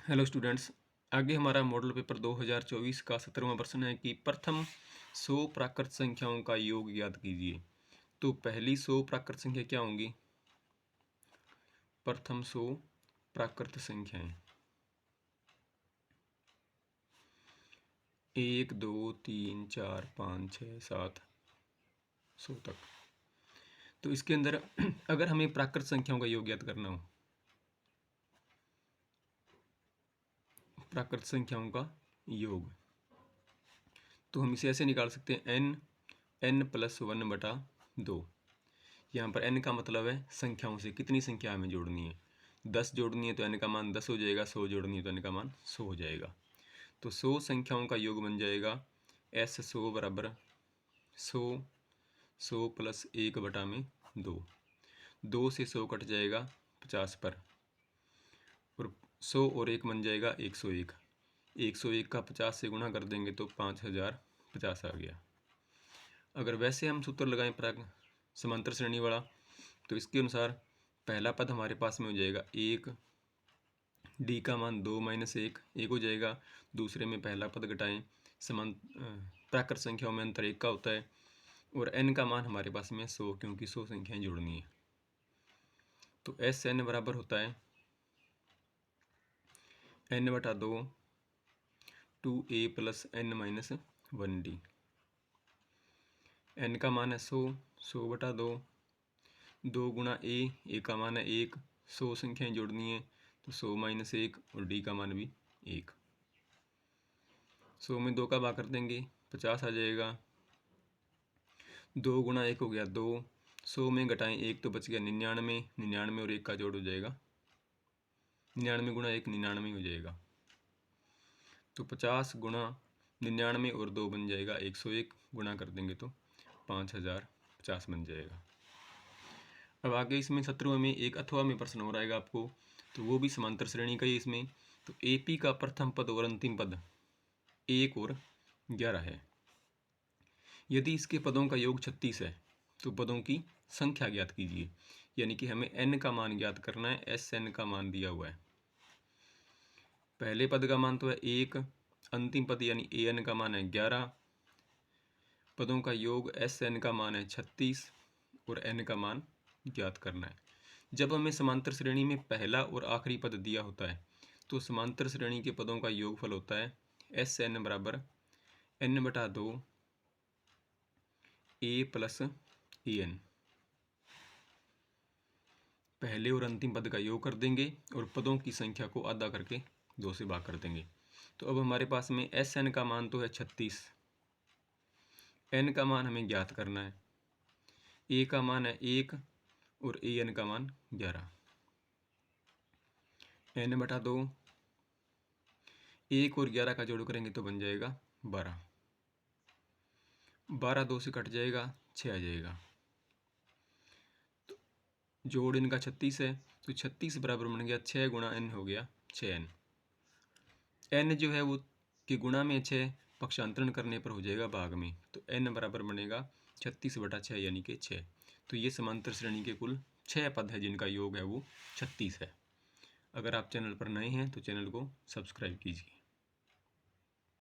Hello students, आगे हमारा model paper 2024 का 17वां प्रश्न है कि प्रथम 100 प्राकृत संख्याओं का योग ज्ञात कीजिए। तो पहली 100 प्राकृत संख्या क्या होंगी? प्रथम 100 प्राकृत संख्याएं 1 2 3 4 5 6 7 100 तक। तो इसके अंदर अगर हमें प्राकृत संख्याओं का योग ज्ञात करना हो, प्राकृत संख्याओं का योग, तो हम इसे ऐसे निकाल सकते हैं n प्लस 1/2। यहाँ पर n का मतलब है संख्याओं से कितनी संख्या हमें जोड़नी है। 10 जोड़नी है तो n का मान 10 हो जाएगा, 100 जोड़नी है तो n का मान 100 हो जाएगा। तो 100 संख्याओं का योग बन जाएगा S100 बराबर 100 प्लस 1/2। 2 से 100 कट जाएगा 50 पर, और 100 और 1 बन जाएगा 101। 101 का 50 से गुणा कर देंगे तो 5050 आ गया। अगर वैसे हम सूत्र लगाएं समांतर श्रेणी वाला, तो इसके अनुसार पहला पद हमारे पास में हो जाएगा 1, डी का मान 2 - 1 हो जाएगा। दूसरे में पहला पद घटाएं, प्राकृत संख्याओं में अंतर 1 का होता है, और n का मान हमारे पास में 100, क्योंकि 100 संख्याएं जोड़नी है। तो Sn बराबर होता है n/2 2a plus n - 1d। n का मान है 100/2, 2 गुणा a का मान है 1, 100 संख्याएं जोड़नी है तो 100 - 1, और d का मान भी 1। 100 में 2 का भाग कर देंगे 50 आ जाएगा। 2 गुणा 1 हो गया 2, 100 में घटाएं 1 तो बच गया 99, 99 और 1 का जोड़ हो जाएगा 99 गुणा 1 99 हो जाएगा। तो 50 गुणा 99 और 2 बन जाएगा 101, गुणा कर देंगे तो 5050 बन जाएगा। अब आगे इसमें 17वें में एक अथवा में प्रश्न हो रहेगा आपको, तो वो भी समांतर श्रेणी का ही इसमें। तो AP का प्रथम पद और अंतिम पद 1 और 11 है। यदि इसके पदों का योग 36 है तो पदों की संख्या ज्ञात कीजिए। यानी कि हमें n का मान ज्ञात करना है। Sn का मान दिया हुआ है। पहले पद का मान तो है 1, अंतिम पद यानी An का मान है 11, पदों का योग Sn का मान है 36, और n का मान ज्ञात करना है। जब हमें समांतर श्रेणी में पहला और आखिरी पद दिया होता है तो समांतर श्रेणी के पदों का योगफल होता है Sn बराबर n/2 a प्लस an। पहले और अंतिम पद का योग कर देंगे और पदों की संख्या को आधा करके 2 से भाग कर देंगे। तो अब हमारे पास में Sn का मान तो है 36, n का मान हमें ज्ञात करना है। a का मान है 1 और an का मान 11। n/2, 1 और 11 का जोड़ करेंगे तो बन जाएगा 12। 12 2 से कट जाएगा 6 आ जाएगा। तो जोड़ इनका 36 है, तो 36 बराबर बन गया 6 गुणा n हो गया 6n। n जो है वो कि गुणा में 6 पक्षांतरण करने पर हो जाएगा भाग में, तो n बराबर बनेगा 36/6 यानी कि 6। तो ये समांतर श्रेणी के कुल 6 पद है जिनका योग है वो 36 है। अगर आप चैनल पर नए हैं तो चैनल को सब्सक्राइब कीजिए।